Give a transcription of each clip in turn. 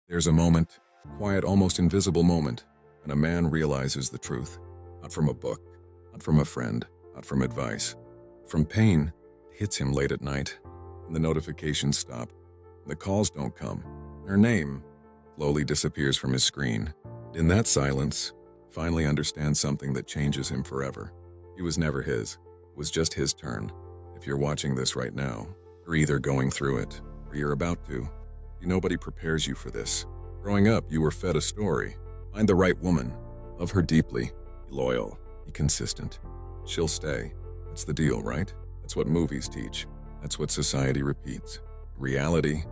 There's a moment, quiet, almost invisible moment, when a man realizes the truth. Not from a book, not from a friend, not from advice. From pain, it hits him late at night, and the notifications stop. The calls don't come. Her name slowly disappears from his screen. In that silence, finally understands something that changes him forever. It was never his. It was just his turn. If you're watching this right now, you're either going through it, or you're about to. Nobody prepares you for this. Growing up, you were fed a story. Find the right woman. Love her deeply. Be loyal. Be consistent. She'll stay. That's the deal, right? That's what movies teach. That's what society repeats. Reality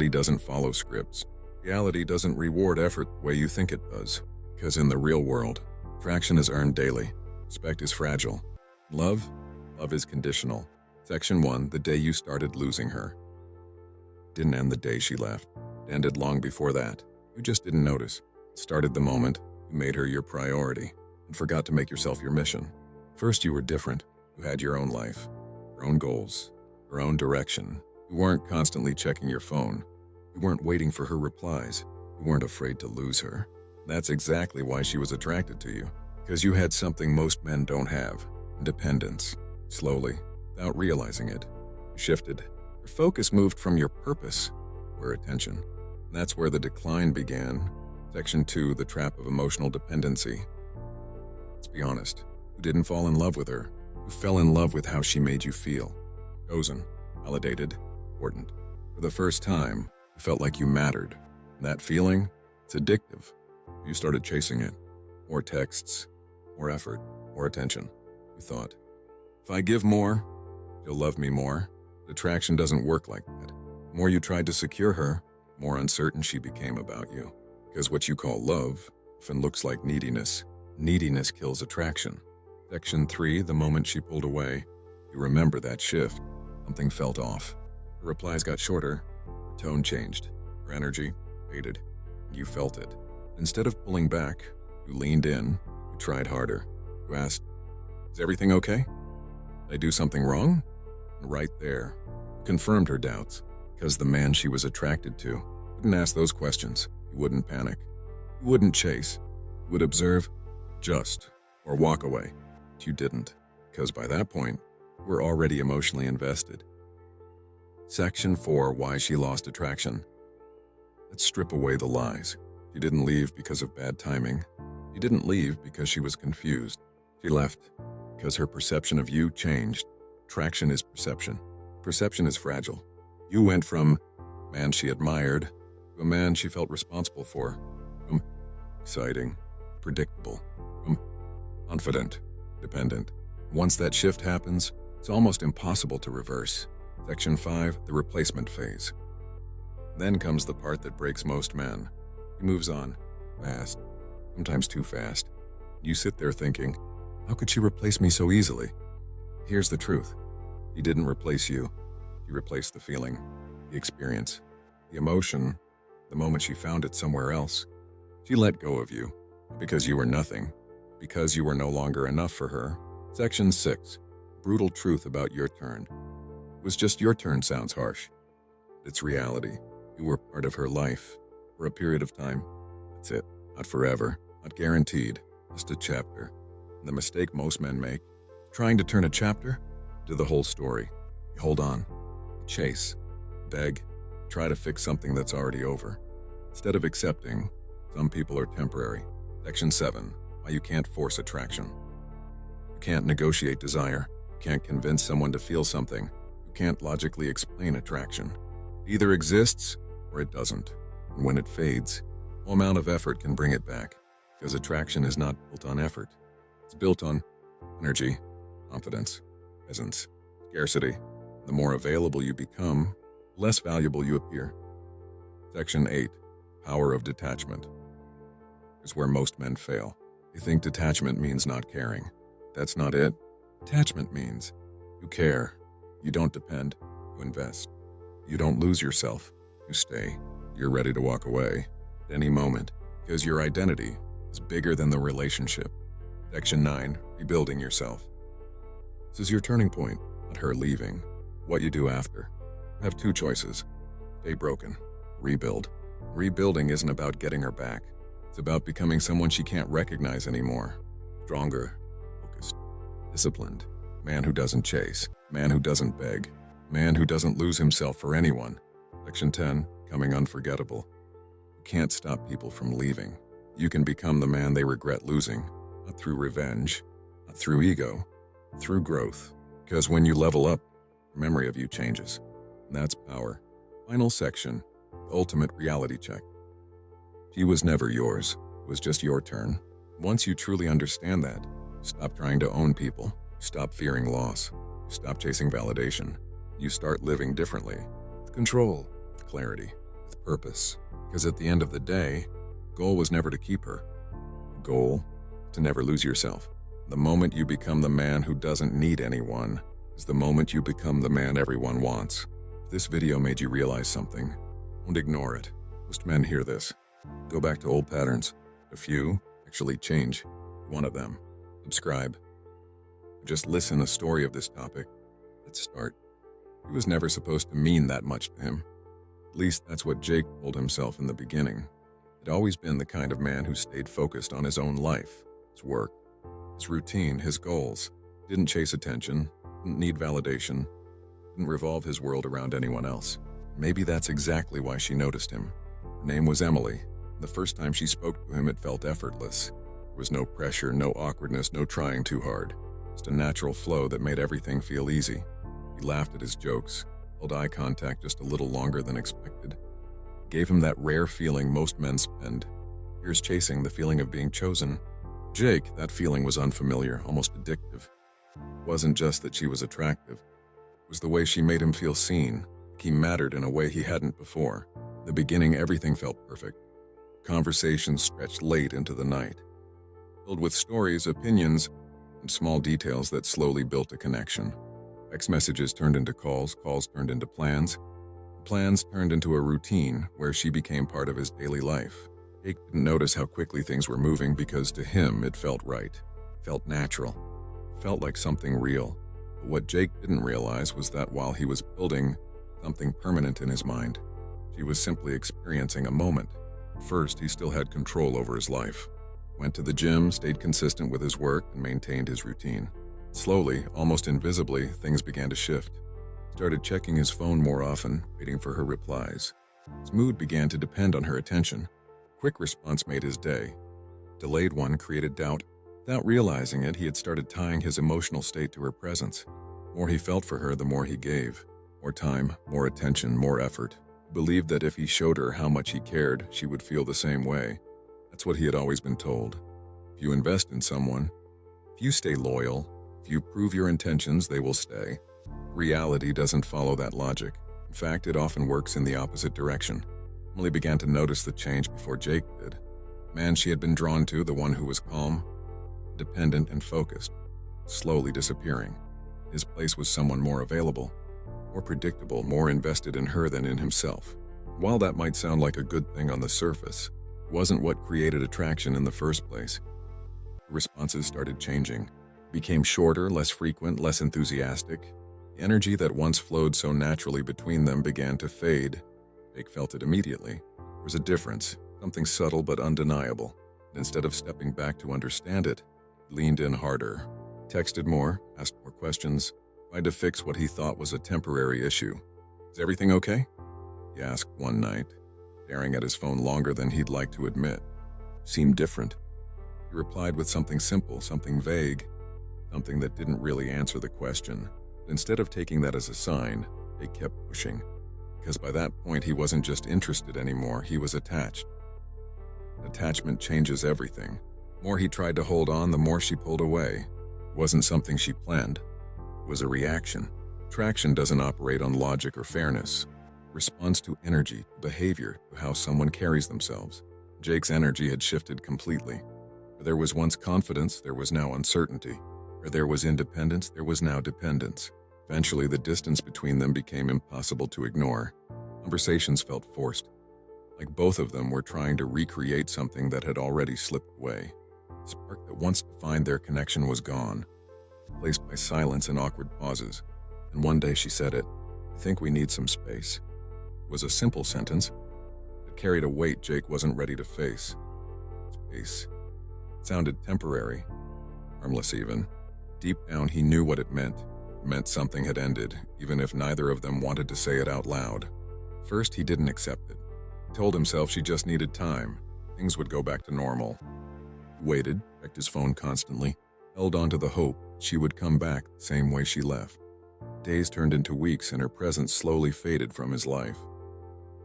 doesn't follow scripts. Reality doesn't reward effort the way you think it does. Because in the real world, attraction is earned daily. Respect is fragile. Love is conditional. Section 1, the day you started losing her. Didn't end the day she left. It ended long before that. You just didn't notice. It started the moment you made her your priority and forgot to make yourself your mission. First, you were different. You had your own life, your own goals, your own direction. You weren't constantly checking your phone. You weren't waiting for her replies. You weren't afraid to lose her. That's exactly why she was attracted to you. Because you had something most men don't have: independence. Slowly, without realizing it, you shifted. Your focus moved from your purpose to her attention. And that's where the decline began. Section 2, the trap of emotional dependency. Let's be honest. You didn't fall in love with her. You fell in love with how she made you feel. Chosen, validated, important. For the first time, you felt like you mattered. And that feeling, it's addictive. You started chasing it. More texts, more effort, more attention. You thought, if I give more, she'll love me more. Attraction doesn't work like that. The more you tried to secure her, the more uncertain she became about you. Because what you call love often looks like neediness. Neediness kills attraction. Section 3, the moment she pulled away. You remember that shift. Something felt off. Her replies got shorter. Her tone changed. Her energy faded. You felt it. Instead of pulling back, you leaned in. You tried harder. You asked, is everything okay? Did I do something wrong? And right there, you confirmed her doubts. Because the man she was attracted to wouldn't ask those questions. He wouldn't panic. He wouldn't chase. He would observe, adjust, or walk away. But you didn't. Because by that point, you were already emotionally invested. Section 4, why she lost attraction. Let's strip away the lies. She didn't leave because of bad timing. She didn't leave because she was confused. She left because her perception of you changed. Attraction is perception. Perception is fragile. You went from a man she admired to a man she felt responsible for. From exciting, predictable, from confident, dependent. Once that shift happens, it's almost impossible to reverse. Section 5, the replacement phase. Then comes the part that breaks most men. He moves on, fast, sometimes too fast. You sit there thinking, how could she replace me so easily? Here's the truth. He didn't replace you. He replaced the feeling, the experience, the emotion, the moment she found it somewhere else. She let go of you, because you were nothing, because you were no longer enough for her. Section 6, brutal truth about your turn. It was just your turn sounds harsh. It's reality. You were part of her life for a period of time. That's it. Not forever, not guaranteed, just a chapter. And the mistake most men make, trying to turn a chapter to the whole story. You hold on, you chase, beg, try to fix something that's already over. Instead of accepting, some people are temporary. Section 7, why you can't force attraction. You can't negotiate desire. You can't convince someone to feel something. You can't logically explain attraction. It either exists or it doesn't. And when it fades, no amount of effort can bring it back. Because attraction is not built on effort. It's built on energy, confidence, presence, scarcity. The more available you become, the less valuable you appear. Section 8, Power of Detachment. Is where most men fail. They think detachment means not caring. That's not it. Detachment means you care. You don't depend. You invest. You don't lose yourself. You stay. You're ready to walk away at any moment because your identity is bigger than the relationship. Section 9, rebuilding yourself. This is your turning point, not her leaving. What you do after. You have two choices. Stay broken, rebuild, Rebuilding isn't about getting her back. It's about becoming someone she can't recognize anymore. Stronger, focused, disciplined. Man who doesn't chase. Man who doesn't beg. Man who doesn't lose himself for anyone. Section 10, becoming unforgettable. You can't stop people from leaving. You can become the man they regret losing, not through revenge, not through ego, through growth. Because when you level up, the memory of you changes. And that's power. Final section, the ultimate reality check. She was never yours. It was just your turn. Once you truly understand that, you stop trying to own people. You stop fearing loss. You stop chasing validation. You start living differently, with control, with clarity, with purpose. Because at the end of the day, the goal was never to keep her. The goal, to never lose yourself. The moment you become the man who doesn't need anyone is the moment you become the man everyone wants. If this video made you realize something, don't ignore it. Most men hear this. Go back to old patterns. A few actually change. One of them. Subscribe. Just listen a story of this topic. Let's start. He was never supposed to mean that much to him. At least that's what Jake told himself in the beginning. He'd always been the kind of man who stayed focused on his own life, his work, his routine, his goals. Didn't chase attention, didn't need validation, didn't revolve his world around anyone else. Maybe that's exactly why she noticed him. Her name was Emily. The first time she spoke to him, it felt effortless. There was no pressure, no awkwardness, no trying too hard. Just a natural flow that made everything feel easy. He laughed at his jokes, held eye contact just a little longer than expected. It gave him that rare feeling most men spend. Years chasing the feeling of being chosen. Jake, that feeling was unfamiliar, almost addictive. It wasn't just that she was attractive. It was the way she made him feel seen. He mattered in a way he hadn't before. In the beginning, everything felt perfect. Conversations stretched late into the night, filled with stories, opinions, and small details that slowly built a connection. Text messages turned into calls, calls turned into plans, plans turned into a routine where she became part of his daily life. Jake didn't notice how quickly things were moving because to him it felt right, felt natural, felt like something real. But what Jake didn't realize was that while he was building something permanent in his mind, she was simply experiencing a moment. First, he still had control over his life. Went to the gym, stayed consistent with his work, and maintained his routine. Slowly, almost invisibly, things began to shift. He started checking his phone more often, waiting for her replies. His mood began to depend on her attention. Quick response made his day. Delayed one created doubt. Without realizing it, he had started tying his emotional state to her presence. The more he felt for her, the more he gave. More time, more attention, more effort. He believed that if he showed her how much he cared, she would feel the same way. That's what he had always been told. If you invest in someone, if you stay loyal, if you prove your intentions, they will stay. Reality doesn't follow that logic. In fact, it often works in the opposite direction. Emily began to notice the change before Jake did. The man she had been drawn to, the one who was calm, dependent, and focused, slowly disappearing. His place was someone more available, more predictable, more invested in her than in himself. While that might sound like a good thing on the surface, it wasn't what created attraction in the first place. The responses started changing, became shorter, less frequent, less enthusiastic. The energy that once flowed so naturally between them began to fade. Jake felt it immediately. There was a difference, something subtle but undeniable. And instead of stepping back to understand it, he leaned in harder, texted more, asked more questions, tried to fix what he thought was a temporary issue. "Is everything okay?" he asked one night, staring at his phone longer than he'd like to admit. Seemed different. He replied with something simple, something vague, something that didn't really answer the question. But instead of taking that as a sign, they kept pushing. Because by that point, he wasn't just interested anymore, he was attached. Attachment changes everything. The more he tried to hold on, the more she pulled away. It wasn't something she planned. It was a reaction. Attraction doesn't operate on logic or fairness. It responds to energy, to behavior, to how someone carries themselves. Jake's energy had shifted completely. Where there was once confidence, there was now uncertainty. Where there was independence, there was now dependence. Eventually, the distance between them became impossible to ignore. Conversations felt forced, like both of them were trying to recreate something that had already slipped away. The spark that once defined their connection was gone, replaced by silence and awkward pauses. And one day she said it, "I think we need some space." It was a simple sentence. It It carried a weight Jake wasn't ready to face. Space. It sounded temporary, harmless even. Deep down, he knew what it meant. It meant something had ended, even if neither of them wanted to say it out loud. First, he didn't accept it. He told himself she just needed time. Things would go back to normal. He waited, checked his phone constantly, held on to the hope she would come back the same way she left. Days turned into weeks and her presence slowly faded from his life.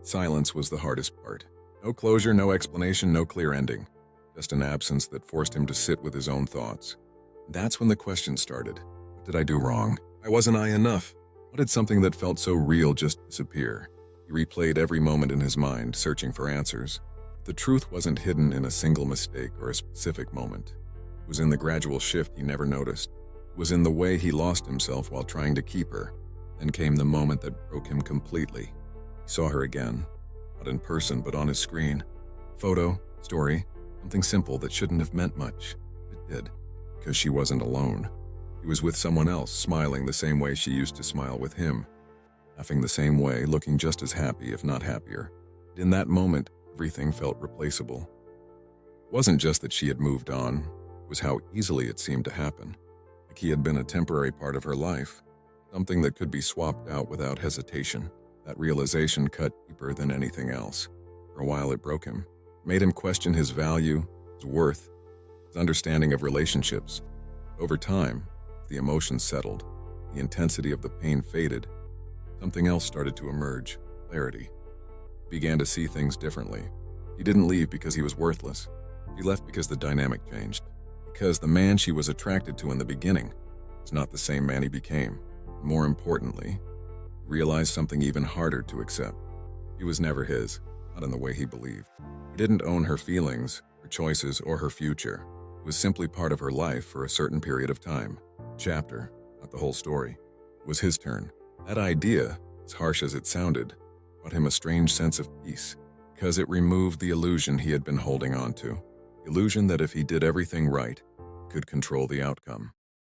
Silence was the hardest part. No closure, no explanation, no clear ending. Just an absence that forced him to sit with his own thoughts. That's when the question started. What did I do wrong? Why wasn't I enough? Why did something that felt so real just disappear? He replayed every moment in his mind, searching for answers. The truth wasn't hidden in a single mistake or a specific moment. It was in the gradual shift he never noticed. It was in the way he lost himself while trying to keep her. Then came the moment that broke him completely. He saw her again, not in person but on his screen. Photo, story, something simple that shouldn't have meant much. It did, because she wasn't alone. He was with someone else, smiling the same way she used to smile with him, laughing the same way, looking just as happy, if not happier. In that moment, everything felt replaceable. It wasn't just that she had moved on, it was how easily it seemed to happen. Like he had been a temporary part of her life, something that could be swapped out without hesitation. That realization cut deeper than anything else. For a while it broke him, made him question his value, his worth, his understanding of relationships. Over time, the emotions settled, the intensity of the pain faded, something else started to emerge, clarity. He began to see things differently. He didn't leave because he was worthless. He left because the dynamic changed. Because the man she was attracted to in the beginning was not the same man he became. More importantly, he realized something even harder to accept. He was never his, not in the way he believed. He didn't own her feelings, her choices, or her future. It was simply part of her life for a certain period of time. Chapter, not the whole story. It was his turn. That idea, as harsh as it sounded, brought him a strange sense of peace, because it removed the illusion he had been holding on to. The illusion that if he did everything right, he could control the outcome.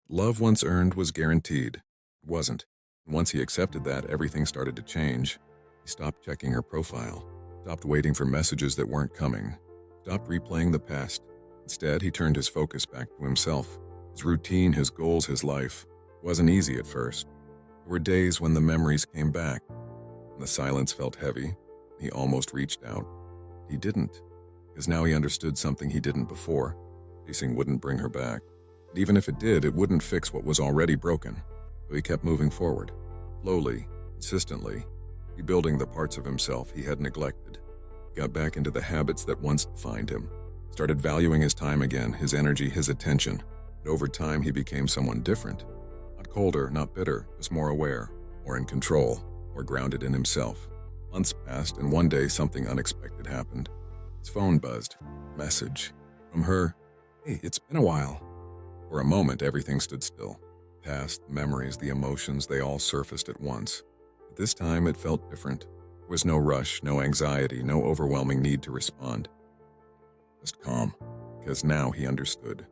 Love once earned was guaranteed. It wasn't. And once he accepted that, everything started to change. He stopped checking her profile, stopped waiting for messages that weren't coming, stopped replaying the past. Instead, he turned his focus back to himself. His routine, his goals, his life. It wasn't easy at first. There were days when the memories came back, and the silence felt heavy. He almost reached out. He didn't, because now he understood something he didn't before. Chasing wouldn't bring her back. And even if it did, it wouldn't fix what was already broken. So he kept moving forward, slowly, consistently, rebuilding the parts of himself he had neglected. He got back into the habits that once defined him, started valuing his time again, his energy, his attention. And over time, he became someone different. Not colder, not bitter, just more aware, more in control, more grounded in himself. Months passed, and one day something unexpected happened. His phone buzzed. Message. From her. Hey, it's been a while. For a moment, everything stood still. Past, the memories, the emotions, they all surfaced at once. But this time, it felt different. There was no rush, no anxiety, no overwhelming need to respond. Just calm, because now he understood.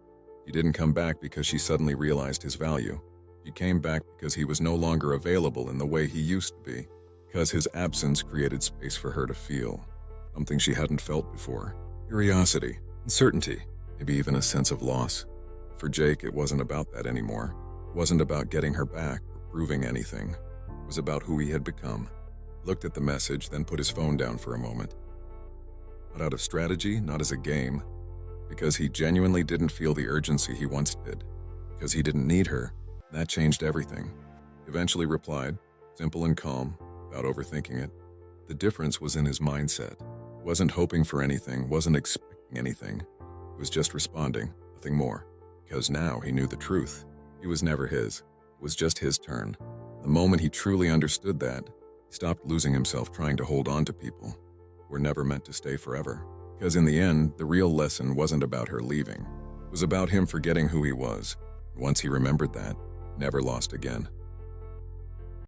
She didn't come back because she suddenly realized his value. She came back because he was no longer available in the way he used to be, because his absence created space for her to feel, something she hadn't felt before. Curiosity, uncertainty, maybe even a sense of loss. For Jake, it wasn't about that anymore. It wasn't about getting her back or proving anything. It was about who he had become. He looked at the message, then put his phone down for a moment. Not out of strategy, not as a game, because he genuinely didn't feel the urgency he once did. Because he didn't need her. That changed everything. He eventually replied, simple and calm, without overthinking it. The difference was in his mindset. He wasn't hoping for anything, wasn't expecting anything. He was just responding, nothing more. Because now he knew the truth. He was never his. It was just his turn. The moment he truly understood that, he stopped losing himself trying to hold on to people who were never meant to stay forever. Because in the end, the real lesson wasn't about her leaving. It was about him forgetting who he was. And once he remembered that, he never lost again.